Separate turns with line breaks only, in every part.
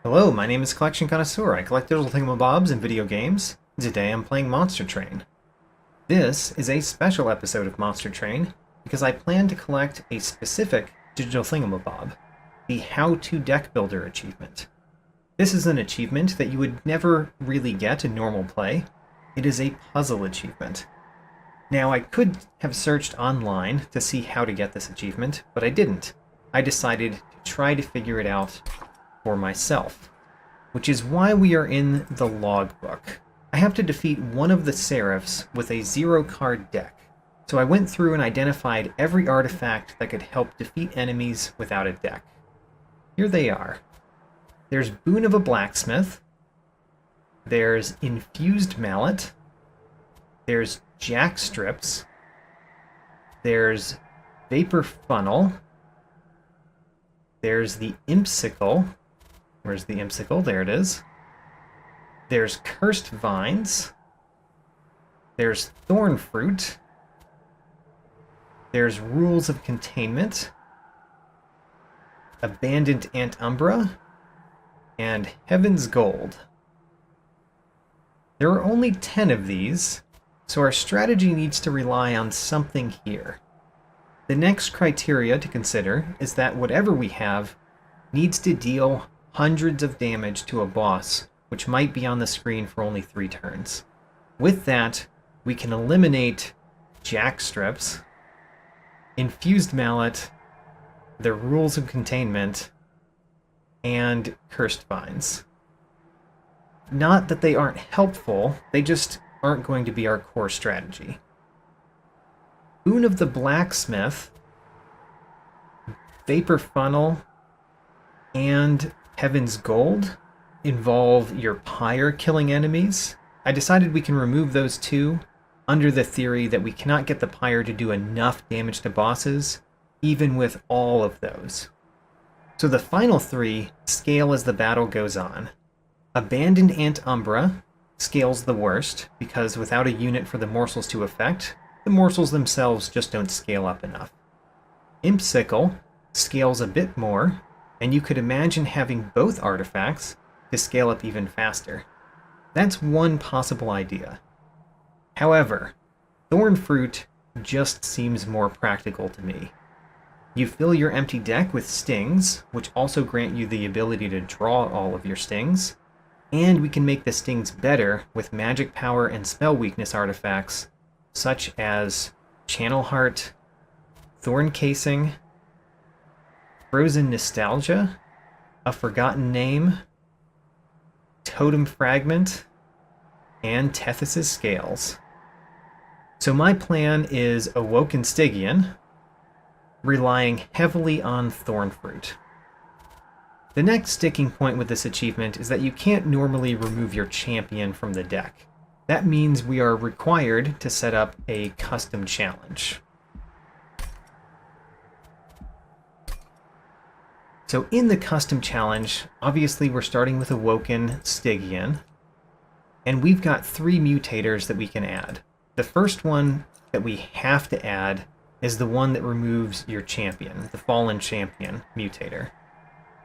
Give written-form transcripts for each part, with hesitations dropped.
Hello, my name is Collection Connoisseur. I collect little thingamabobs in video games. Today I'm playing Monster Train. This is a special episode of Monster Train because I plan to collect a specific digital thingamabob, the How to Deckbuilder achievement. This is an achievement that you would never really get in normal play. It is a puzzle achievement. Now, I could have searched online to see how to get this achievement, but I didn't. I decided to try to figure it out for myself, which is why we are in the logbook. I have to defeat one of the Seraphs with a 0-card deck, so I went through and identified every artifact that could help defeat enemies without a deck. Here they are. There's Boon of a Blacksmith, there's Infused Mallet, there's Jack Strips, there's Vapor Funnel, there's the Impsicle. Where's the Impsicle? There it is. There's Cursed Vines. There's Thorn Fruit. There's Rules of Containment. Abandoned Antumbra. And Heaven's Gold. There are only 10 of these, so our strategy needs to rely on something here. The next criteria to consider is that whatever we have needs to deal hundreds of damage to a boss, which might be on the screen for only 3 turns. With that, we can eliminate Jack Strips, Infused Mallet, the Rules of Containment, and Cursed Vines. Not that they aren't helpful, they just aren't going to be our core strategy. Boon of the Blacksmith, Vapor Funnel, and Heaven's Gold involve your pyre killing enemies. I decided we can remove those two under the theory that we cannot get the pyre to do enough damage to bosses, even with all of those. So the final 3 scale as the battle goes on. Abandoned Antumbra scales the worst, because without a unit for the morsels to affect, the morsels themselves just don't scale up enough. Impsicle scales a bit more, and you could imagine having both artifacts to scale up even faster. That's one possible idea. However, Thorn Fruit just seems more practical to me. You fill your empty deck with stings, which also grant you the ability to draw all of your stings, and we can make the stings better with magic power and spell weakness artifacts such as Channel Heart, Thorn Casing, Frozen Nostalgia, A Forgotten Name, Totem Fragment, and Tethys' Scales. So my plan is Awoken Stygian, relying heavily on Thorn Fruit. The next sticking point with this achievement is that you can't normally remove your champion from the deck. That means we are required to set up a custom challenge. So in the custom challenge, obviously we're starting with Awoken Stygian, and we've got 3 mutators that we can add. The first one that we have to add is the one that removes your champion, the Fallen Champion mutator.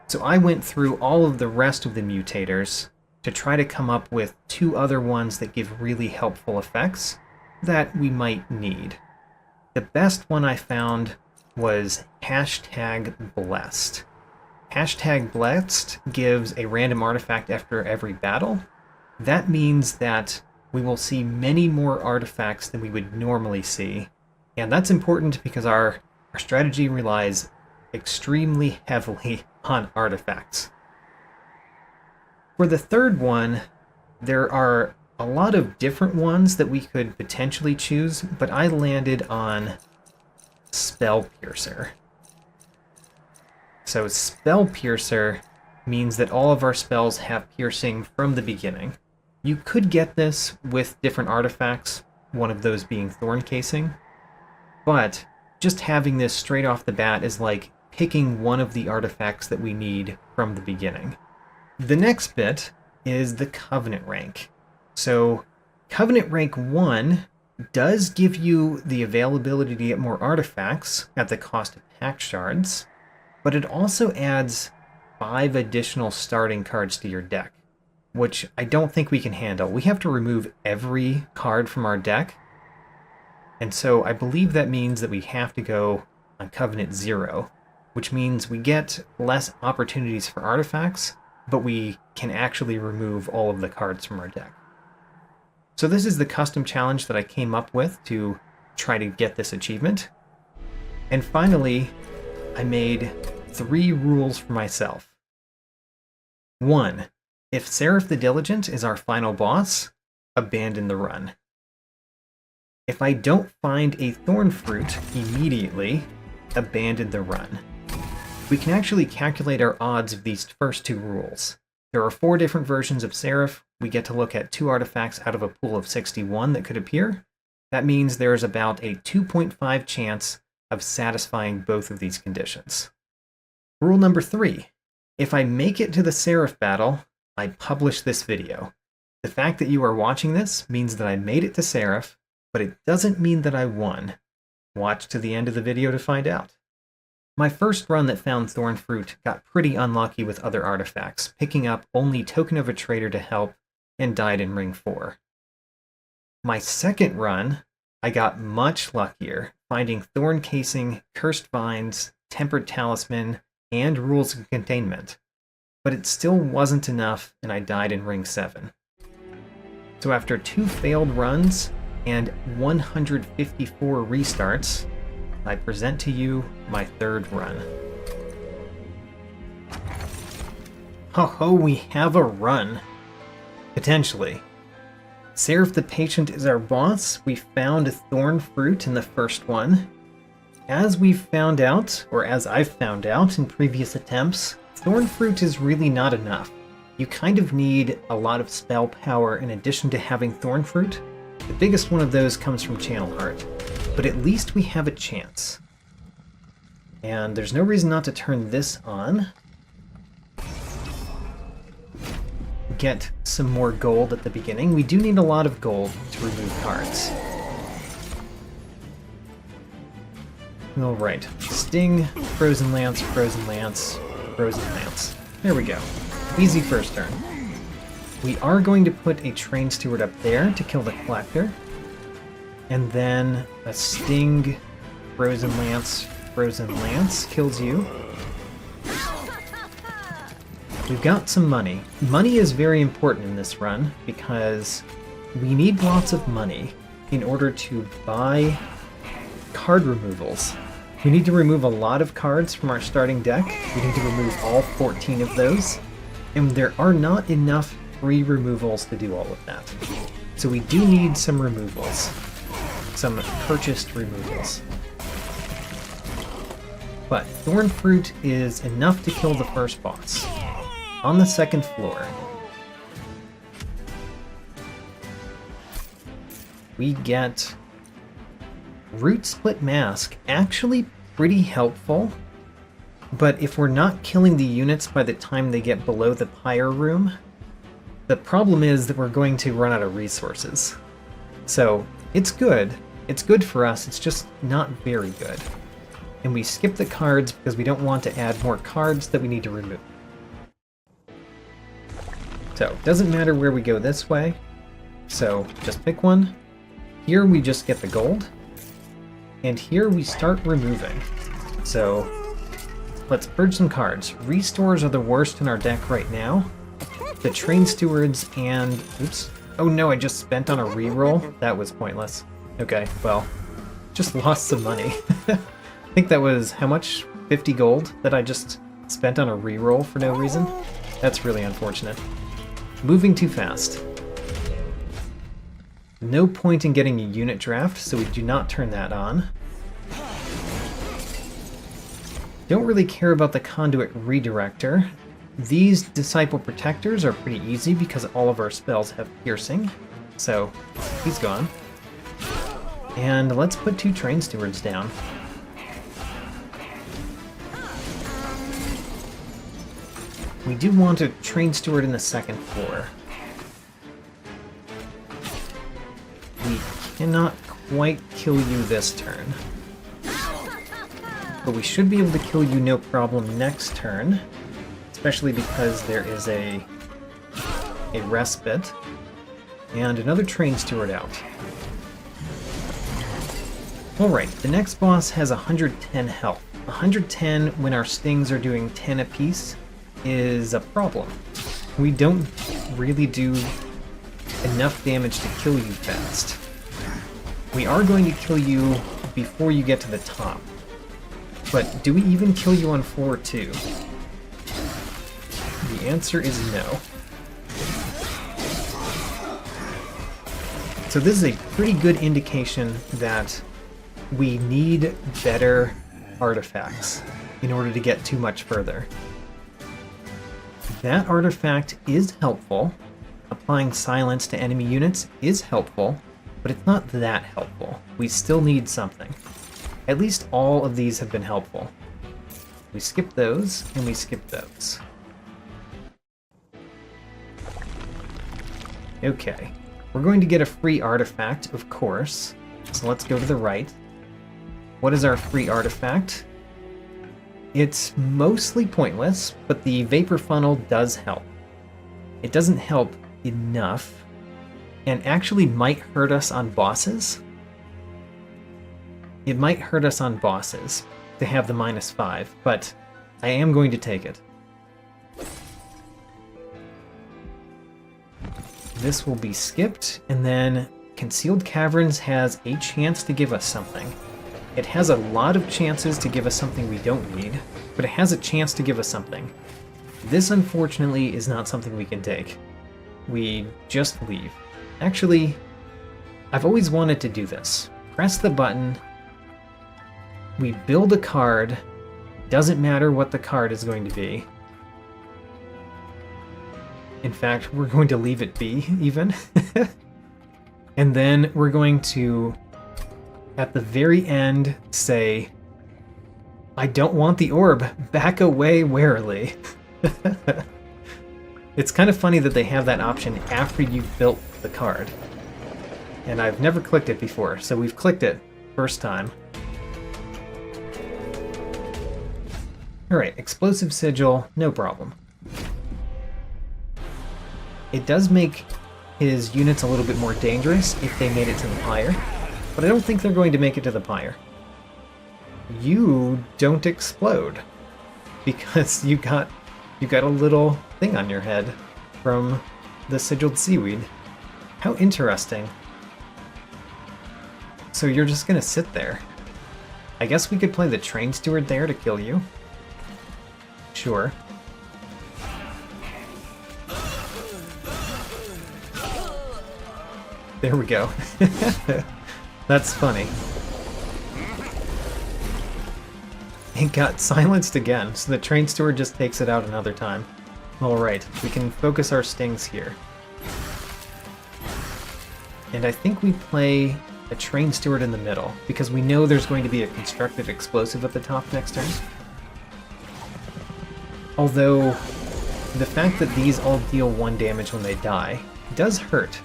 So I went through all of the rest of the mutators to try to come up with 2 other ones that give really helpful effects that we might need. The best one I found was #blessed. #blessed gives a random artifact after every battle. That means that we will see many more artifacts than we would normally see. And that's important because our strategy relies extremely heavily on artifacts. For the third one, there are a lot of different ones that we could potentially choose, but I landed on Spell Piercer. So Spell Piercer means that all of our spells have piercing from the beginning. You could get this with different artifacts, one of those being Thorn Casing, but just having this straight off the bat is like picking one of the artifacts that we need from the beginning. The next bit is the Covenant rank. So Covenant rank 1 does give you the availability to get more artifacts at the cost of pack shards, but it also adds 5 additional starting cards to your deck, which I don't think we can handle. We have to remove every card from our deck, and so I believe that means that we have to go on Covenant 0, which means we get less opportunities for artifacts, but we can actually remove all of the cards from our deck. So this is the custom challenge that I came up with to try to get this achievement. And finally, I made 3 rules for myself. 1. If Seraph the Diligent is our final boss, abandon the run. If I don't find a thorn fruit immediately, abandon the run. We can actually calculate our odds of these first 2 rules. There are 4 different versions of Seraph. We get to look at 2 artifacts out of a pool of 61 that could appear. That means there is about a 2.5 chance of satisfying both of these conditions. Rule number 3. If I make it to the Seraph battle, I publish this video. The fact that you are watching this means that I made it to Seraph, but it doesn't mean that I won. Watch to the end of the video to find out. My first run that found Thorn Fruit got pretty unlucky with other artifacts, picking up only Token of a Traitor to help, and died in Ring 4. My second run, I got much luckier, finding Thorn Casing, Cursed Vines, Tempered Talisman, and Rules of Containment. But it still wasn't enough, and I died in Ring 7. So after 2 failed runs and 154 restarts, I present to you my 3rd run. Ho ho, we have a run. Potentially. Seraph the Patient is our boss. We found a Thorn Fruit in the first one. As we've found out, or as I've found out in previous attempts, Thorn Fruit is really not enough. You kind of need a lot of spell power in addition to having Thorn Fruit. The biggest one of those comes from Channel Heart, but at least we have a chance. And there's no reason not to turn this on. Get some more gold at the beginning. We do need a lot of gold to remove cards. Alright, Sting, Frozen Lance, Frozen Lance, Frozen Lance. There we go. Easy first turn. We are going to put a Train Steward up there to kill the Collector. And then a Sting, Frozen Lance kills you. We've got some money. Money is very important in this run because we need lots of money in order to buy card removals. We need to remove a lot of cards from our starting deck. We need to remove all 14 of those. And there are not enough free removals to do all of that. So we do need some removals. Some purchased removals. But Thorn Fruit is enough to kill the first boss. On the second floor, we get Root Split Mask, actually pretty helpful, but if we're not killing the units by the time they get below the Pyre Room, the problem is that we're going to run out of resources. So it's good for us, it's just not very good. And we skip the cards because we don't want to add more cards that we need to remove. So, doesn't matter where we go this way, so just pick one. Here we just get the gold, and here we start removing. So, let's purge some cards. Restores are the worst in our deck right now. The Train Stewards and... oops. Oh no, I just spent on a reroll? That was pointless. Okay, well, just lost some money. I think that was, how much? 50 gold that I just spent on a reroll for no reason? That's really unfortunate. Moving too fast. No point in getting a unit draft, so we do not turn that on. Don't really care about the Conduit Redirector. These Disciple Protectors are pretty easy because all of our spells have piercing, so he's gone. And let's put 2 Train Stewards down. We do want a Train Steward in the second floor. We cannot quite kill you this turn. But we should be able to kill you no problem next turn. especially because there is a respite, and another train steward out. Alright, the next boss has 110 health. 110 when our stings are doing 10 apiece is a problem. We don't really do enough damage to kill you fast. We are going to kill you before you get to the top. But do we even kill you on floor 2? The answer is no. So this is a pretty good indication that we need better artifacts in order to get too much further. That artifact is helpful. Applying silence to enemy units is helpful, but it's not that helpful. We still need something. At least all of these have been helpful. We skip those, and we skip those. Okay. We're going to get a free artifact, of course. So let's go to the right. What is our free artifact? It's mostly pointless, but the vapor funnel does help. It doesn't help enough, and actually might hurt us on bosses. It might hurt us on bosses to have the -5, but I am going to take it. This will be skipped, and then Concealed Caverns has a chance to give us something. It has a lot of chances to give us something we don't need, but it has a chance to give us something. This, unfortunately, is not something we can take. We just leave. Actually, I've always wanted to do this. Press the button, we build a card, doesn't matter what the card is going to be. In fact, we're going to leave it be, even. And then we're going to, at the very end, say, I don't want the orb, back away warily. It's kind of funny that they have that option after you've built the card. And I've never clicked it before, so we've clicked it first time. Alright, Explosive Sigil, no problem. It does make his units a little bit more dangerous if they made it to the pyre, but I don't think they're going to make it to the pyre. You don't explode, because you got a little thing on your head from the sigilled seaweed. How interesting. So you're just gonna sit there. I guess we could play the train steward there to kill you. Sure. There we go. That's funny. It got silenced again, so the train steward just takes it out another time. Alright, we can focus our stings here. And I think we play a train steward in the middle, because we know there's going to be a constructed explosive at the top next turn. Although, the fact that these all deal 1 damage when they die does hurt.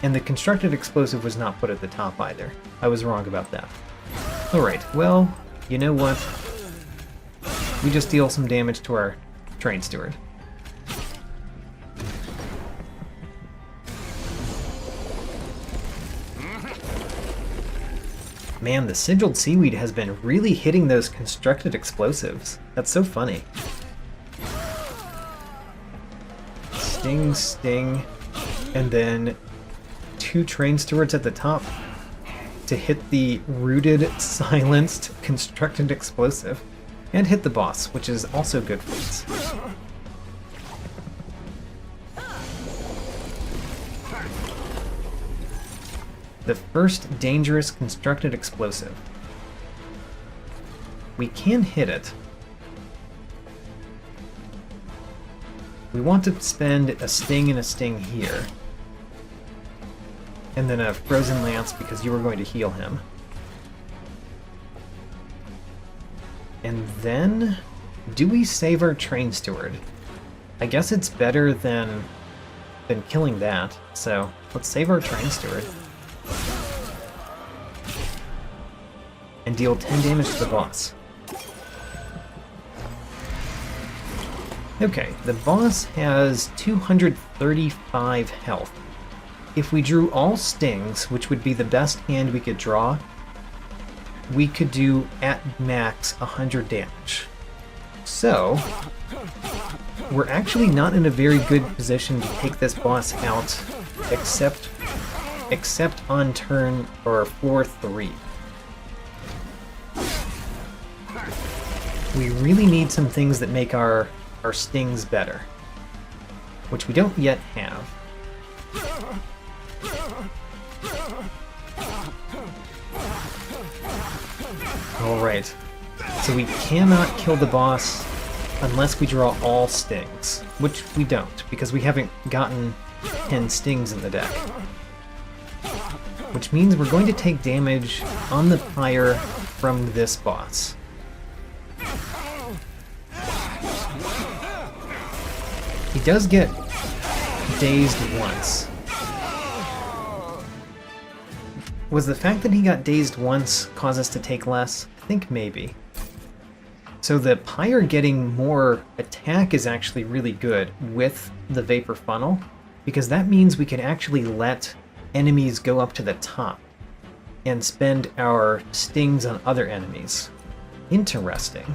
And the constructed explosive was not put at the top either. I was wrong about that. Alright, well, you know what? We just deal some damage to our train steward. Man, the sigilled seaweed has been really hitting those constructed explosives. That's so funny. Sting, sting, and then 2 train stewards at the top to hit the rooted, silenced, constructed explosive. And hit the boss, which is also good for us. The first dangerous constructed explosive. We can hit it. We want to spend a sting and a sting here. And then a frozen lance because you were going to heal him. And then, do we save our train steward? I guess it's better than killing that, so let's save our train steward. And deal 10 damage to the boss. Okay, the boss has 235 health. If we drew all stings, which would be the best hand we could draw, we could do at max 100 damage. So, we're actually not in a very good position to take this boss out, except on turn or floor 3. We really need some things that make our stings better, which we don't yet have. Alright, so we cannot kill the boss unless we draw all stings, which we don't, because we haven't gotten 10 stings in the deck. Which means we're going to take damage on the pyre from this boss. He does get dazed once. Was the fact that he got dazed once cause us to take less? I think maybe. So the pyre getting more attack is actually really good with the Vapor Funnel, because that means we can actually let enemies go up to the top and spend our stings on other enemies. Interesting.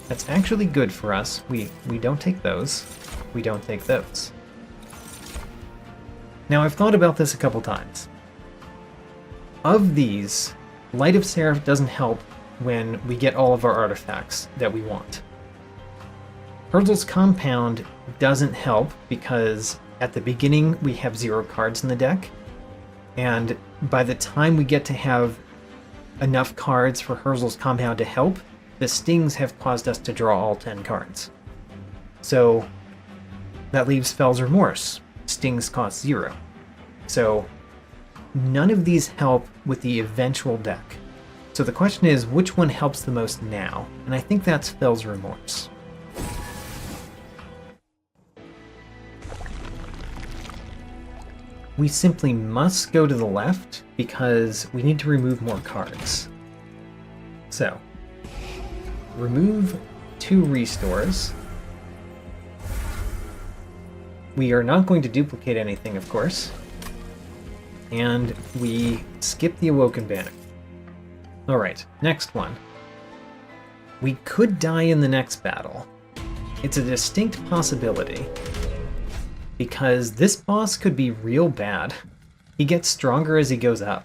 That's actually good for us. We don't take those. We don't take those. Now, I've thought about this a couple times. Of these, Light of Seraph doesn't help when we get all of our artifacts that we want. Herzl's Compound doesn't help because at the beginning we have 0 cards in the deck, and by the time we get to have enough cards for Herzl's Compound to help, the stings have caused us to draw all 10 cards. So that leaves Fel's Remorse. Stings cost 0. So none of these help with the eventual deck. So the question is, which one helps the most now? And I think that's Fel's Remorse. We simply must go to the left because we need to remove more cards. So, remove 2 restores. We are not going to duplicate anything, of course. And we skip the Awoken banner. Alright, next one. We could die in the next battle. It's a distinct possibility, because this boss could be real bad. He gets stronger as he goes up.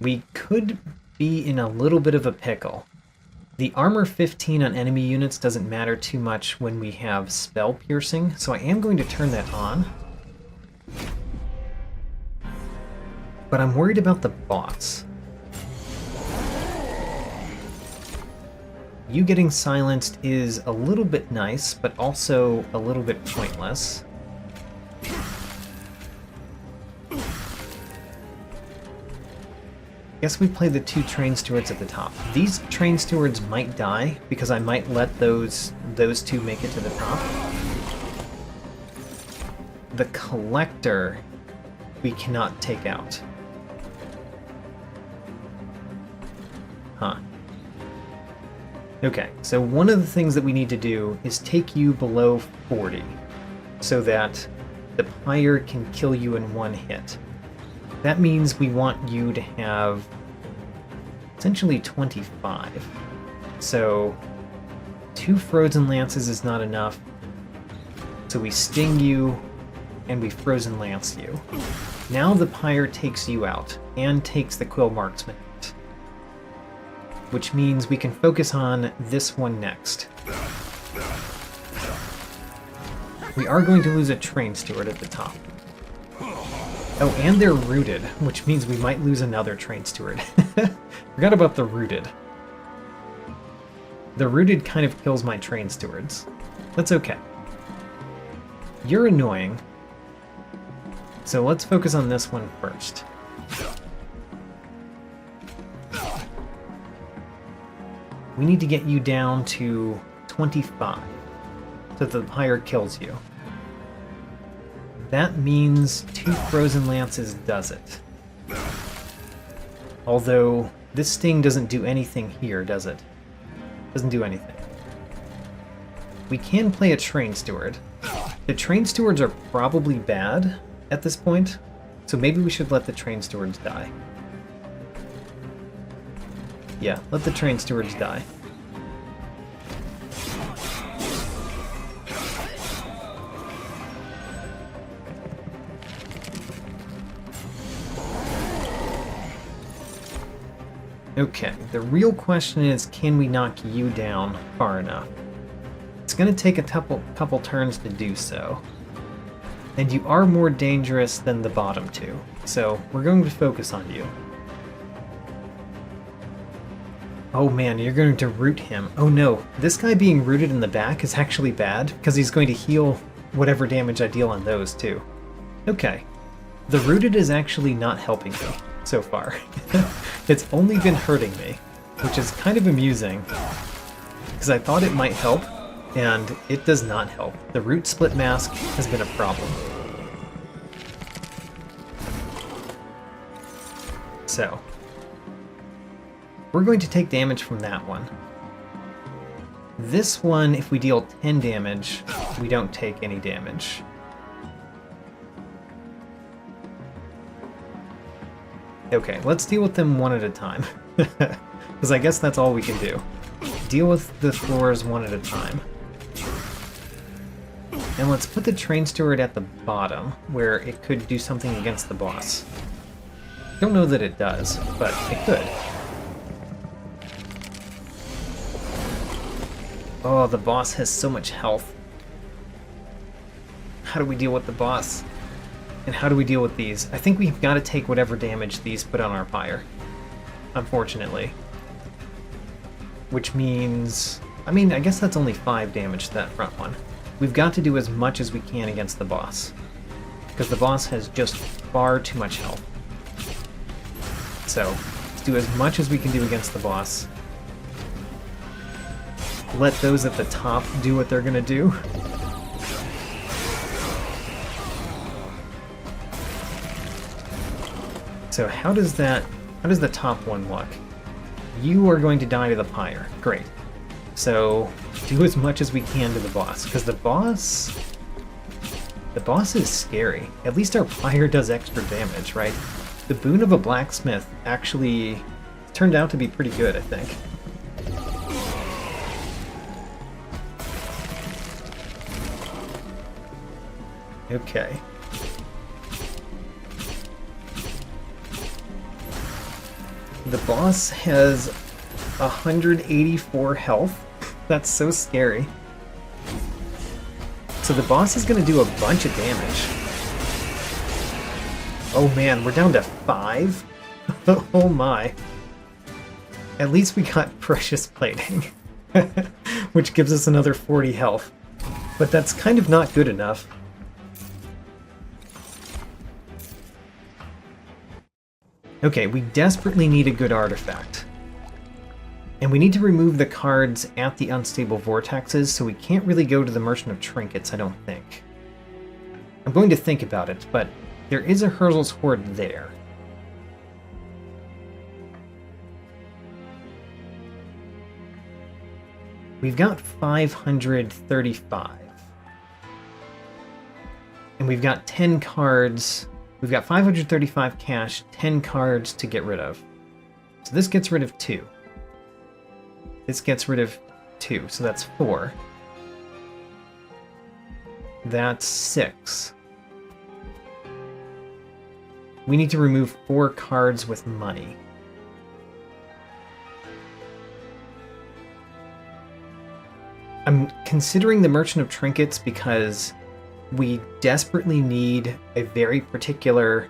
We could be in a little bit of a pickle. The armor 15 on enemy units doesn't matter too much when we have spell piercing, so I am going to turn that on. But I'm worried about the boss. You getting silenced is a little bit nice, but also a little bit pointless. Guess we play the 2 train stewards at the top. These train stewards might die, because I might let those 2 make it to the top. The collector we cannot take out. Huh. Okay, so one of the things that we need to do is take you below 40, so that the pyre can kill you in 1 hit. That means we want you to have essentially 25. So 2 Frozen Lances is not enough, so we sting you and we Frozen Lance you. Now the pyre takes you out, and takes the Quill Marksman out, which means we can focus on this one next. We are going to lose a train steward at the top. Oh, and they're rooted, which means we might lose another train steward. Forgot about the rooted. The rooted kind of kills my train stewards. That's okay. You're annoying, so let's focus on this one first. We need to get you down to 25, so the pyre kills you. That means 2 Frozen Lances does it. Although, this sting doesn't do anything here, does it? Doesn't do anything. we can play a Train Steward. The Train Stewards are probably bad at this point, so maybe we should let the Train Stewards die. Yeah, let the Train Stewards die. Okay, the real question is, can we knock you down far enough? It's going to take a couple turns to do so. And you are more dangerous than the bottom two, so we're going to focus on you. Oh man, you're going to root him. Oh no, this guy being rooted in the back is actually bad, because he's going to heal whatever damage I deal on those too. Okay, the rooted is actually not helping me so far. It's only been hurting me, which is kind of amusing, because I thought it might help, and it does not help. The root split mask has been a problem. So, we're going to take damage from that one. This one, if we deal 10 damage, we don't take any damage. Okay, let's deal with them one at a time. Because I guess that's all we can do. Deal with the floors one at a time. And let's put the Train Steward at the bottom, where it could do something against the boss. Don't know that it does, but it could. Oh, the boss has so much health. How do we deal with the boss? And how do we deal with these? I think we've got to take whatever damage these put on our pyre. Unfortunately. Which means... I mean, I guess that's only 5 damage to that front one. We've got to do as much as we can against the boss. Because the boss has just far too much health. So, let's do as much as we can do against the boss. Let those at the top do what they're gonna do. So how does the top one look? You are going to die to the pyre. Great. So do as much as we can to the boss, because the boss is scary. At least our pyre does extra damage, right? The boon of a blacksmith actually turned out to be pretty good, I think. Okay. The boss has 184 health. That's so scary. So the boss is going to do a bunch of damage. Oh man, we're down to 5? Oh my. At least we got precious plating, which gives us another 40 health. But that's kind of not good enough. Okay, we desperately need a good artifact. And we need to remove the cards at the unstable vortexes, so we can't really go to the Merchant of Trinkets, I don't think. I'm going to think about it, but there is a Herzl's Horde there. We've got 535. And we've got 10 cards. We've got 535 cash, 10 cards to get rid of. So this gets rid of 2. This gets rid of 2, so that's 4. That's 6. We need to remove 4 cards with money. I'm considering the Merchant of Trinkets because we desperately need a very particular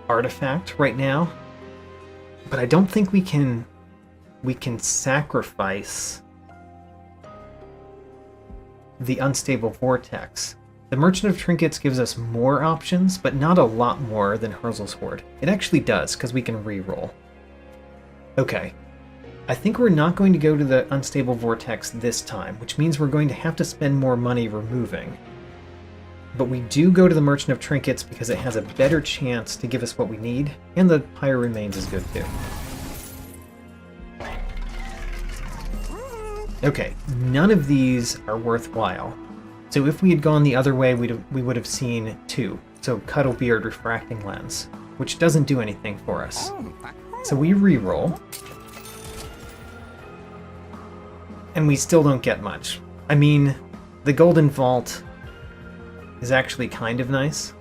artifact right now, but I don't think we can sacrifice the unstable vortex. The Merchant of Trinkets gives us more options, but not a lot more than Herzl's Horde. It actually does, because we can re-roll. Okay. I think we're not going to go to the unstable vortex this time, which means we're going to have to spend more money removing. But we do go to the Merchant of Trinkets because it has a better chance to give us what we need, and the Pyre Remains is good too. Okay, none of these are worthwhile. So if we had gone the other way, we would have seen 2. So Cuddlebeard Refracting Lens, which doesn't do anything for us. So we re-roll. And we still don't get much. I mean, the Golden Vault is actually kind of nice.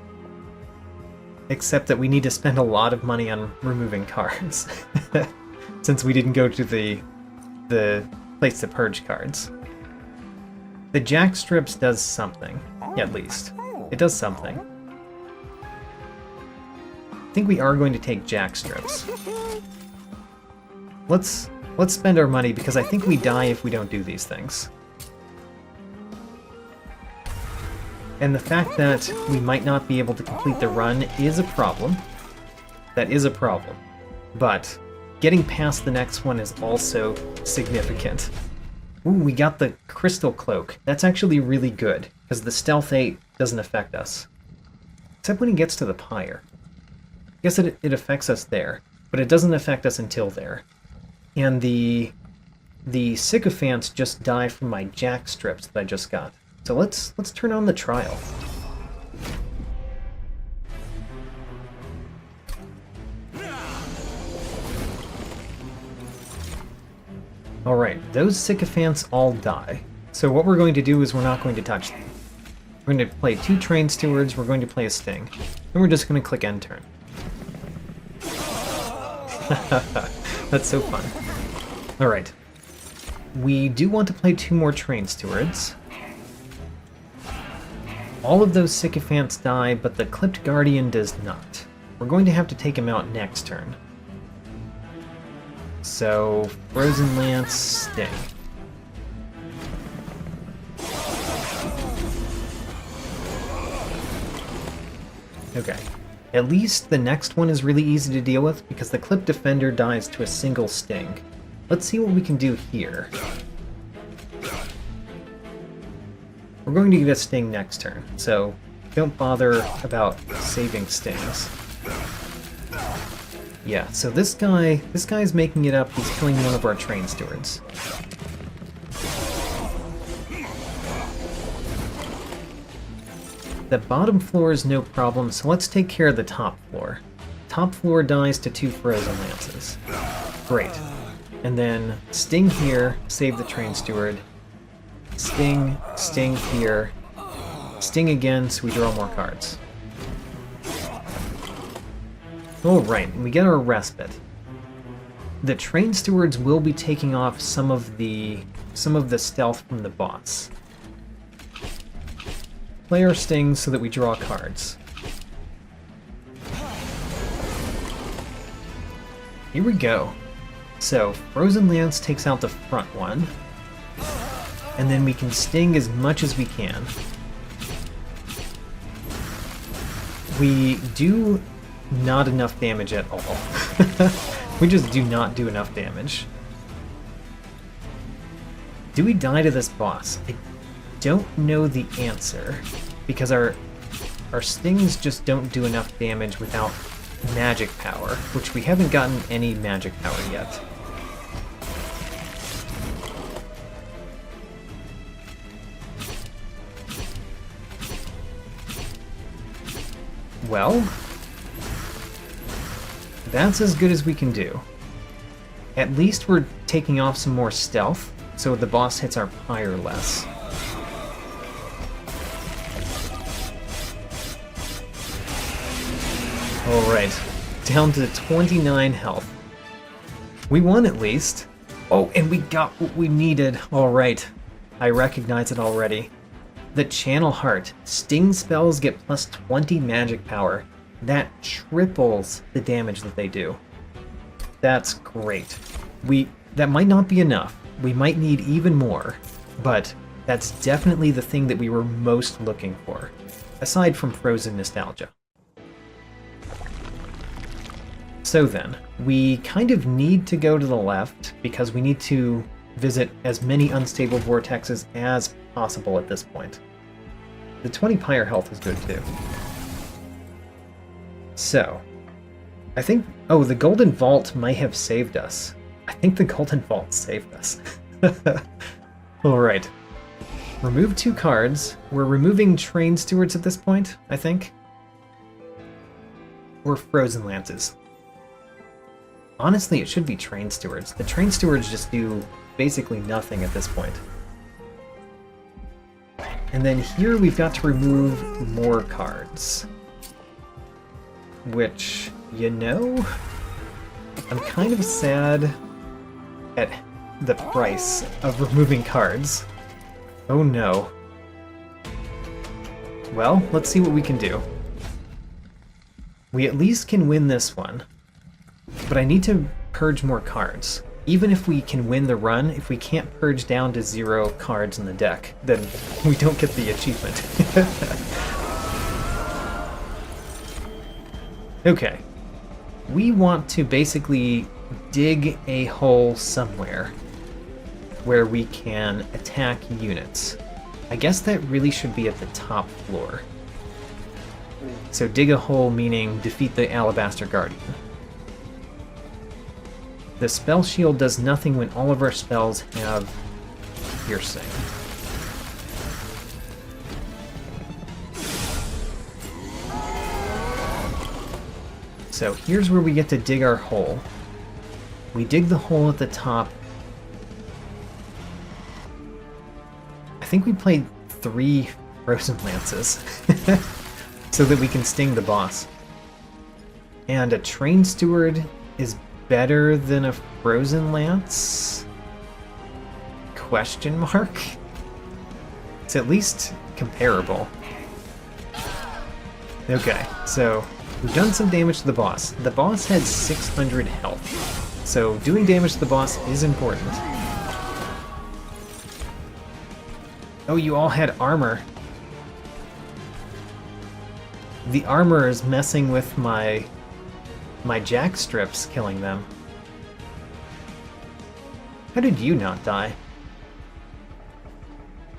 Except that we need to spend a lot of money on removing cards. Since we didn't go to the place to purge cards. The Jack Strips does something, at least. It does something. I think we are going to take Jack Strips. Let's spend our money because I think we die if we don't do these things. And the fact that we might not be able to complete the run is a problem. That is a problem. But getting past the next one is also significant. Ooh, we got the Crystal Cloak. That's actually really good, because the Stealth 8 doesn't affect us. Except when he gets to the Pyre. I guess it affects us there, but it doesn't affect us until there. And the Sycophants just die from my Jack Strips that I just got. So let's turn on the trial. Alright, those Sycophants all die. So what we're going to do is we're not going to touch them. We're going to play 2 Train Stewards, we're going to play a Sting. And we're just going to click End Turn. That's so fun. Alright. We do want to play 2 more Train Stewards. All of those Sycophants die, but the Clipped Guardian does not. We're going to have to take him out next turn. So, Frozen Lance, Sting. Okay. At least the next one is really easy to deal with, because the Clipped Defender dies to a single Sting. Let's see what we can do here. We're going to get a Sting next turn, so don't bother about saving Stings. Yeah, so this guy's making it up. He's killing one of our Train Stewards. The bottom floor is no problem, so let's take care of the top floor. Top floor dies to 2 Frozen Lances. Great. And then Sting here, save the Train Steward. Sting, Sting here. Sting again, so we draw more cards. Oh, right, we get our respite. The Train Stewards will be taking off some of the stealth from the boss. Play our Stings so that we draw cards. Here we go. So, Frozen Lance takes out the front one. And then we can Sting as much as we can. We do not enough damage at all. We just do not do enough damage. Do we die to this boss? I don't know the answer, because our Stings just don't do enough damage without magic power, which we haven't gotten any magic power yet. Well, that's as good as we can do. At least we're taking off some more stealth, so the boss hits our pyre less. Alright, down to 29 health. We won at least. Oh, and we got what we needed. Alright, I recognize it already. The Channel Heart. Sting spells get plus 20 magic power. That triples the damage that they do. That's great. That might not be enough. We might need even more, but that's definitely the thing that we were most looking for, aside from Frozen Nostalgia. So then, we kind of need to go to the left, because we need to visit as many unstable vortexes as possible at this point. The 20 pyre health is good too. So, I think... Oh, the Golden Vault might have saved us. I think the Golden Vault saved us. Alright. Remove 2 cards. We're removing Train Stewards at this point, I think. Or Frozen Lances. Honestly, it should be Train Stewards. The Train Stewards just do basically nothing at this point. And then here we've got to remove more cards. Which, you know, I'm kind of sad at the price of removing cards. Oh no. Well, let's see what we can do. We at least can win this one. But I need to purge more cards. Even if we can win the run, if we can't purge down to 0 cards in the deck, then we don't get the achievement. Okay. We want to basically dig a hole somewhere where we can attack units. I guess that really should be at the top floor. So dig a hole meaning defeat the Alabaster Guardian. The spell shield does nothing when all of our spells have piercing. So here's where we get to dig our hole. We dig the hole at the top. I think we played 3 Frozen Lances so that we can sting the boss. And a Train Steward is better than a Frozen Lance? Question mark? It's at least comparable. Okay, so we've done some damage to the boss. The boss had 600 health, so doing damage to the boss is important. Oh, you all had armor. The armor is messing with my jack strips, killing them. How did you not die?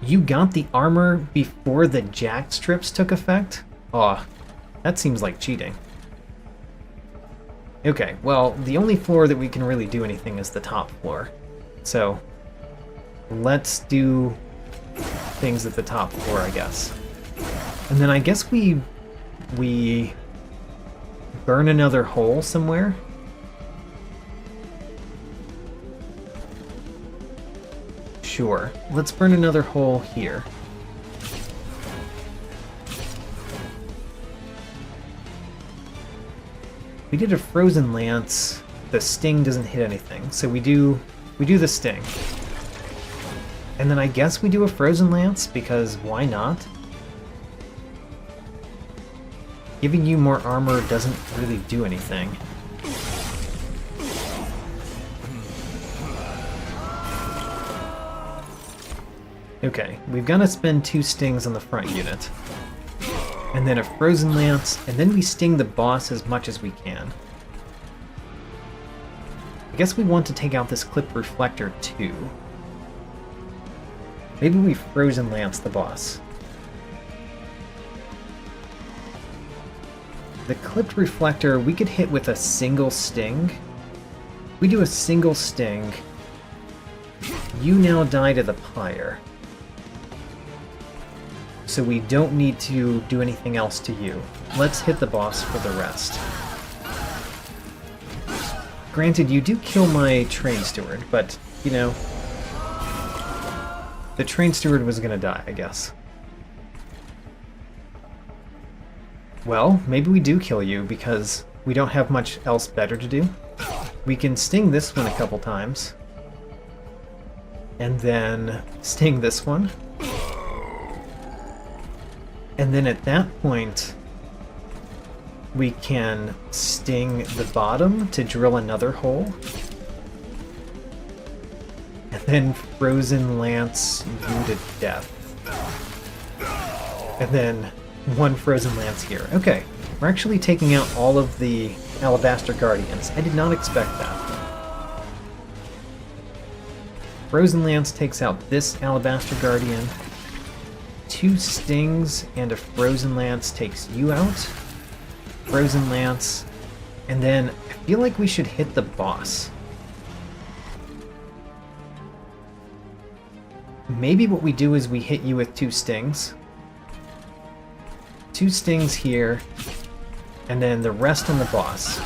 You got the armor before the jack strips took effect? Aw, that seems like cheating. Okay, well, the only floor that we can really do anything is the top floor. So, let's do things at the top floor, I guess. And then I guess we burn another hole somewhere? Sure. Let's burn another hole here. We did a Frozen Lance. The sting doesn't hit anything, so we do the sting. And then I guess we do a Frozen Lance, because why not? Giving you more armor doesn't really do anything. Okay, we've got to spend 2 stings on the front unit. And then a Frozen Lance, and then we sting the boss as much as we can. I guess we want to take out this Clipped Reflector too. Maybe we Frozen Lance the boss. The Clipped Reflector we could hit with a single sting. We do a single sting. You now die to the pyre. So we don't need to do anything else to you. Let's hit the boss for the rest. Granted, you do kill my Train Steward, but, you know, the Train Steward was gonna die, I guess. Well, maybe we do kill you because we don't have much else better to do. We can sting this one a couple times. And then sting this one. And then at that point, we can sting the bottom to drill another hole. And then Frozen Lance you to death. And then 1 Frozen Lance here. Okay, we're actually taking out all of the Alabaster Guardians. I did not expect that. Frozen Lance takes out this Alabaster Guardian. 2 stings and a Frozen Lance takes you out. Frozen Lance. And then I feel like we should hit the boss. maybe what we do is we hit you with 2 stings. 2 stings here, and then the rest on the boss.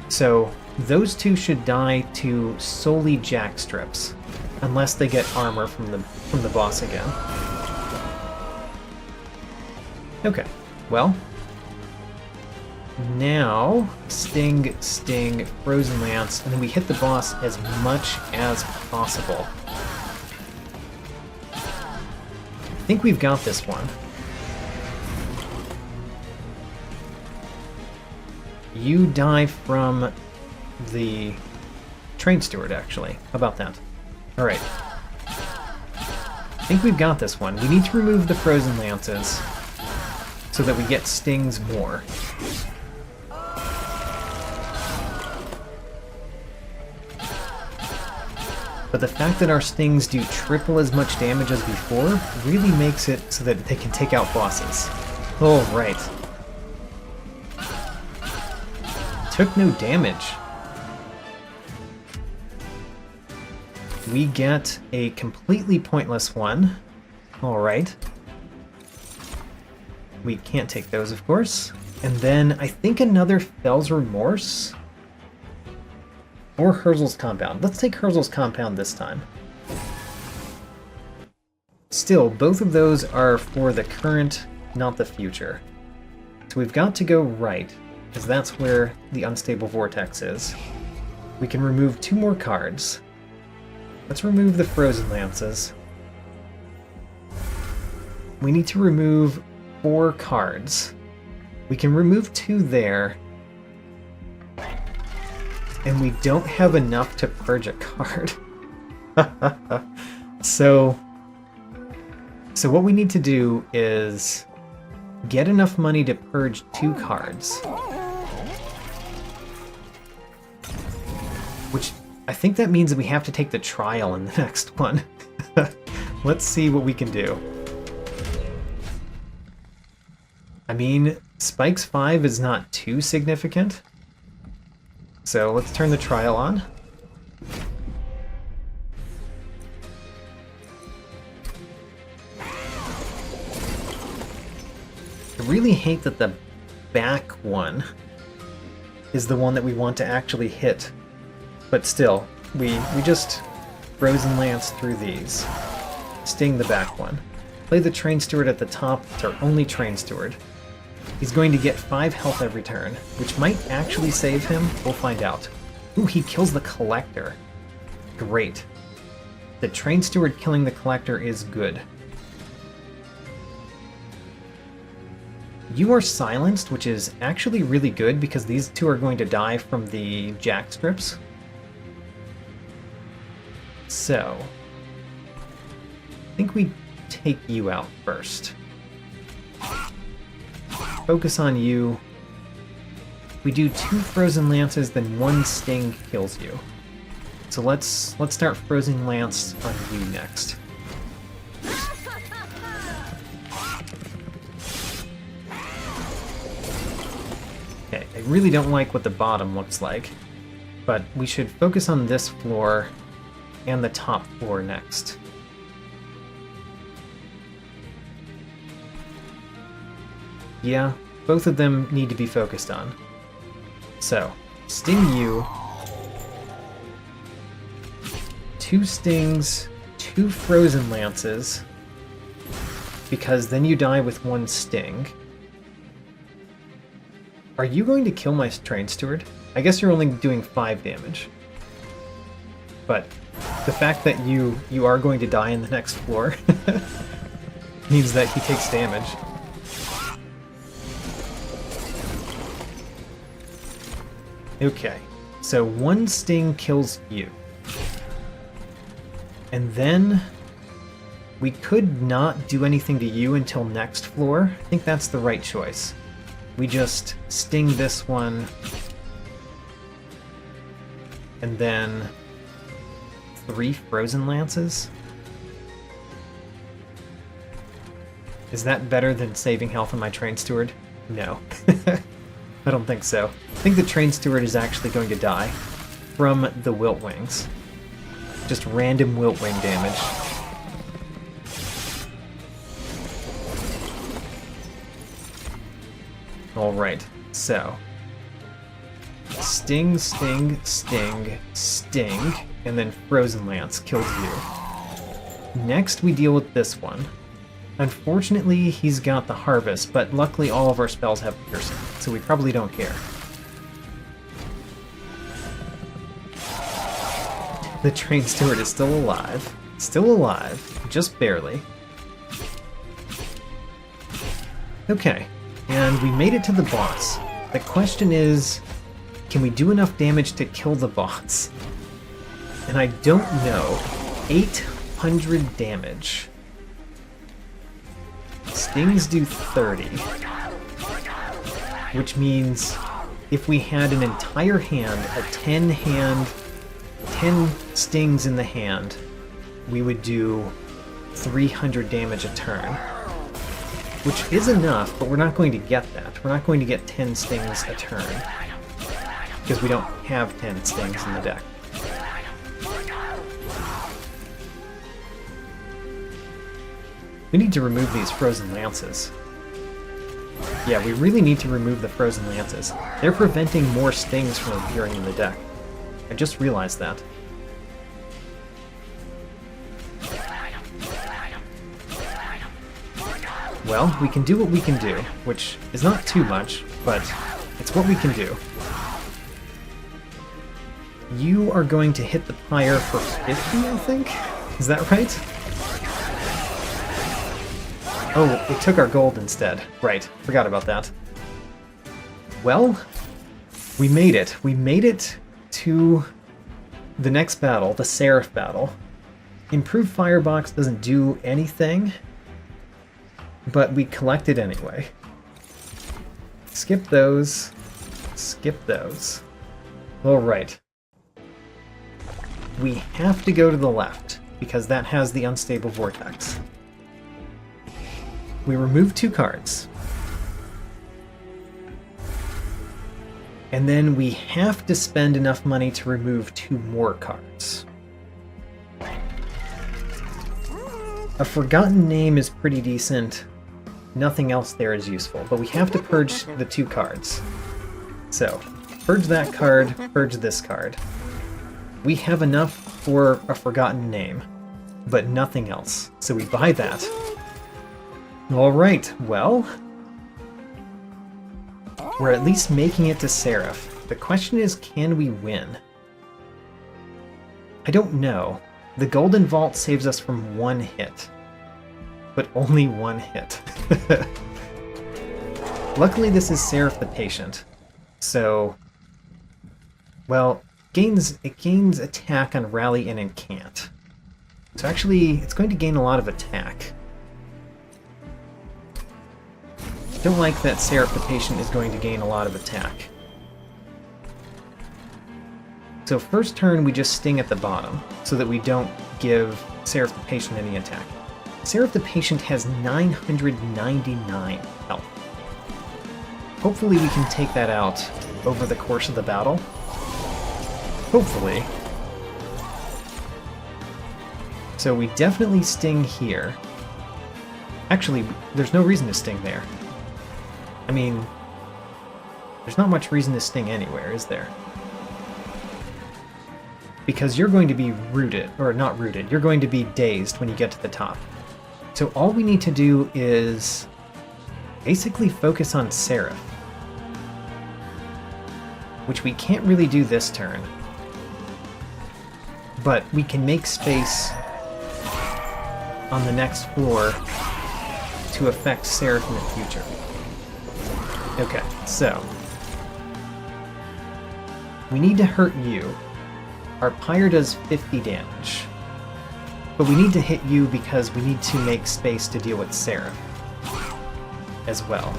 So those 2 should die to solely jack strips, unless they get armor from the boss again. Okay, well, now sting, sting, frozen lance, and then we hit the boss as much as possible. I think we've got this one. You die from the train steward, actually. How about that? Alright. I think we've got this one. We need to remove the frozen lances so that we get stings more. But the fact that our stings do triple as much damage as before really makes it so that they can take out bosses. Oh, right. Took no damage. We get a completely pointless one. Alright. We can't take those, of course. And then I think another Fell's Remorse? Or Herzl's Compound. Let's take Herzl's Compound this time. Still, both of those are for the current, not the future. So we've got to go right, because that's where the Unstable Vortex is. We can remove 2 more cards. Let's remove the Frozen Lances. We need to remove 4 cards. We can remove 2 there. And we don't have enough to purge a card. So what we need to do is get enough money to purge 2 cards. Which, I think that means that we have to take the trial in the next one. Let's see what we can do. I mean, Spike's 5 is not too significant. So let's turn the trial on. I really hate that the back one is the one that we want to actually hit. But still, we just Frozen Lance through these. Sting the back one. Play the Train Steward at the top. It's our only Train Steward. He's going to get 5 health every turn, which might actually save him. We'll find out. Ooh, he kills the Collector. Great. The Train Steward killing the Collector is good. You are silenced, which is actually really good because these 2 are going to die from the jack strips. So, I think we take you out first. Focus on you. We do 2 Frozen Lances, then 1 Sting kills you. So let's start Frozen Lance on you next. Okay, I really don't like what the bottom looks like, but we should focus on this floor and the top floor next. Yeah, both of them need to be focused on. So, sting you. 2 stings, 2 frozen lances, because then you die with 1 sting. Are you going to kill my train steward? I guess you're only doing 5 damage. But the fact that you are going to die in the next floor means that he takes damage. Okay, so 1 sting kills you. And then we could not do anything to you until next floor. I think that's the right choice. We just sting this one, and then 3 frozen lances? Is that better than saving health on my train steward? No. I don't think so. I think the train steward is actually going to die from the wilt wings. Just random wilt wing damage. Alright, so... Sting, sting, sting, sting, and then Frozen Lance kills you. Next we deal with this one. Unfortunately, he's got the Harvest, but luckily all of our spells have Piercing, so we probably don't care. The Train Steward is still alive. Still alive, just barely. Okay, and we made it to the boss. The question is, can we do enough damage to kill the boss? And I don't know. 800 damage. Stings do 30. Which means if we had an entire hand, a 10 stings in the hand, we would do 300 damage a turn. Which is enough, but we're not going to get that. We're not going to get 10 stings a turn. Because we don't have 10 stings in the deck. We need to remove these Frozen Lances. Yeah, we really need to remove the Frozen Lances. They're preventing more stings from appearing in the deck. I just realized that. Well, we can do what we can do, which is not too much, but it's what we can do. You are going to hit the pyre for 50, I think? Is that right? Oh, it took our gold instead. Right, forgot about that. Well, we made it. We made it to the next battle, the Seraph battle. Improved Firebox doesn't do anything, but we collect it anyway. Skip those. Skip those. Alright. We have to go to the left, because that has the Unstable Vortex. We remove 2 cards. And then we have to spend enough money to remove 2 more cards. A Forgotten Name is pretty decent. Nothing else there is useful, but we have to purge the 2 cards. So, purge that card, purge this card. We have enough for a Forgotten Name, but nothing else. So we buy that. Alright, well... we're at least making it to Seraph. The question is, can we win? I don't know. The Golden Vault saves us from 1 hit. But only 1 hit. Luckily this is Seraph the Patient. So... well, it gains attack on Rally and Incant. So actually, it's going to gain a lot of attack. Don't like that Seraph the Patient is going to gain a lot of attack. So first turn we just sting at the bottom, so that we don't give Seraph the Patient any attack. Seraph the Patient has 999 health. Hopefully we can take that out over the course of the battle. Hopefully. So we definitely sting here. Actually, there's no reason to sting there. I mean, there's not much reason to sting anywhere, is there? Because you're going to be rooted, or not rooted, you're going to be dazed when you get to the top. So all we need to do is basically focus on Seraph. Which we can't really do this turn. But we can make space on the next floor to affect Seraph in the future. Okay, so we need to hurt you. Our pyre does 50 damage. But we need to hit you because we need to make space to deal with Seraph as well.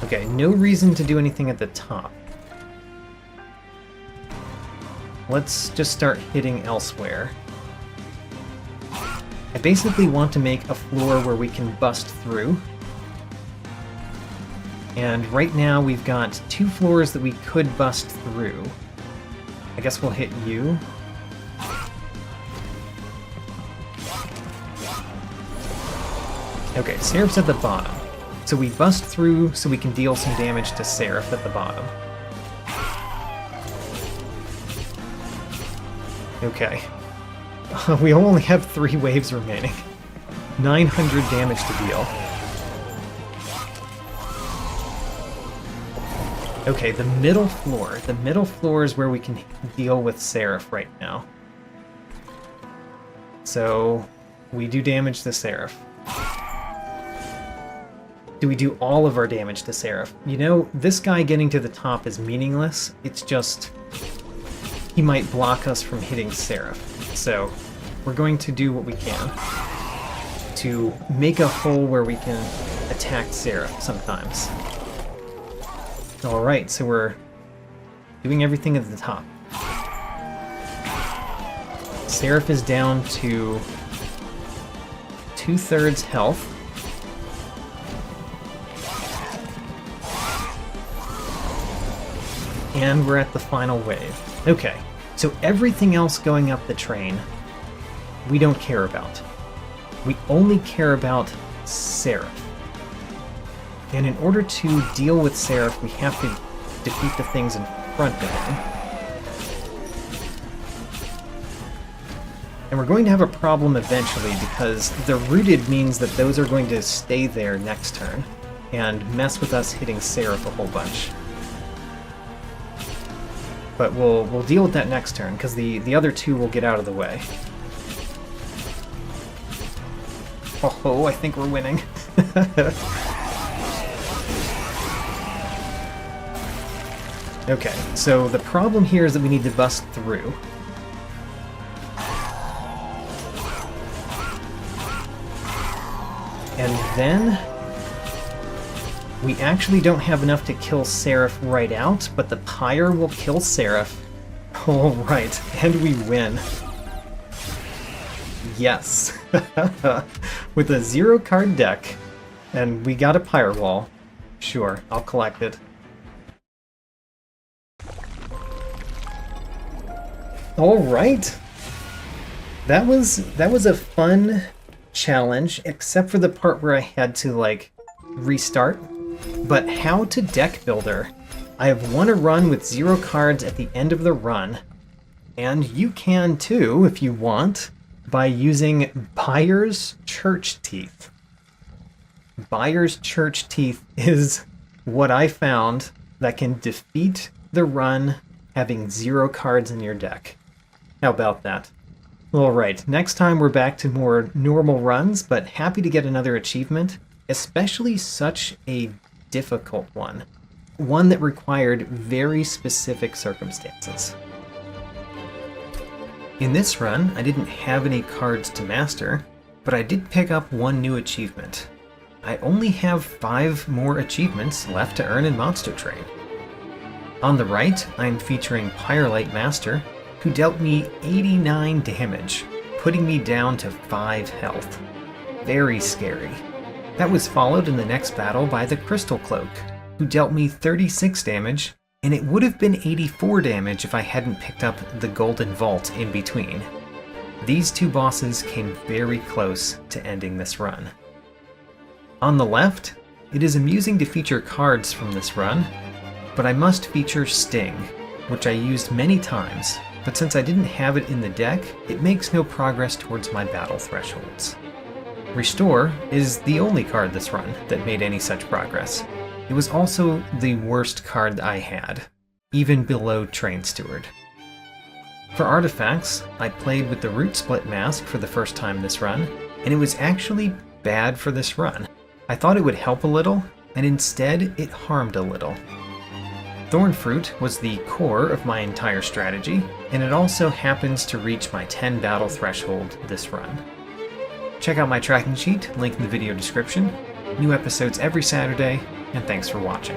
Okay, no reason to do anything at the top. Let's just start hitting elsewhere. I basically want to make a floor where we can bust through. And right now we've got 2 floors that we could bust through. I guess we'll hit you. Okay, Seraph's at the bottom. So we bust through so we can deal some damage to Seraph at the bottom. Okay. We only have 3 waves remaining. 900 damage to deal. Okay, the middle floor. The middle floor is where we can deal with Seraph right now. So, we do damage to Seraph. Do we do all of our damage to Seraph? You know, this guy getting to the top is meaningless. It's just... he might block us from hitting Seraph. So, we're going to do what we can to make a hole where we can attack Seraph sometimes. Alright, so we're doing everything at the top. Seraph is down to 2/3 health. And we're at the final wave. Okay, so everything else going up the train, we don't care about. We only care about Seraph. And in order to deal with Seraph, we have to defeat the things in front of him. And we're going to have a problem eventually, because the rooted means that those are going to stay there next turn and mess with us hitting Seraph a whole bunch. But we'll deal with that next turn, because the other 2 will get out of the way. Oh, I think we're winning. Okay, so the problem here is that we need to bust through. And then... we actually don't have enough to kill Seraph right out, but the Pyre will kill Seraph. Alright, and we win. Yes. With a 0-card deck, and we got a Pyre wall. Sure, I'll collect it. Alright! That was a fun challenge, except for the part where I had to, like, restart. But how to deck builder? I have won a run with 0 cards at the end of the run, and you can too, if you want, by using Buyer's Church Teeth. Buyer's Church Teeth is what I found that can defeat the run having 0 cards in your deck. How about that? Alright, next time we're back to more normal runs, but happy to get another achievement, especially such a difficult one. One that required very specific circumstances. In this run, I didn't have any cards to master, but I did pick up 1 new achievement. I only have 5 more achievements left to earn in Monster Train. On the right, I'm featuring Pyrelite Master, who dealt me 89 damage, putting me down to 5 health. Very scary. That was followed in the next battle by the Crystal Cloak, who dealt me 36 damage, and it would have been 84 damage if I hadn't picked up the Golden Vault in between. These 2 bosses came very close to ending this run. On the left, it is amusing to feature cards from this run, but I must feature Sting, which I used many times, but since I didn't have it in the deck, it makes no progress towards my battle thresholds. Restore is the only card this run that made any such progress. It was also the worst card I had, even below Train Steward. For artifacts, I played with the Root Split Mask for the first time this run, and it was actually bad for this run. I thought it would help a little, and instead it harmed a little. Thornfruit was the core of my entire strategy, and it also happens to reach my 10 battle threshold this run. Check out my tracking sheet, link in the video description. New episodes every Saturday, and thanks for watching.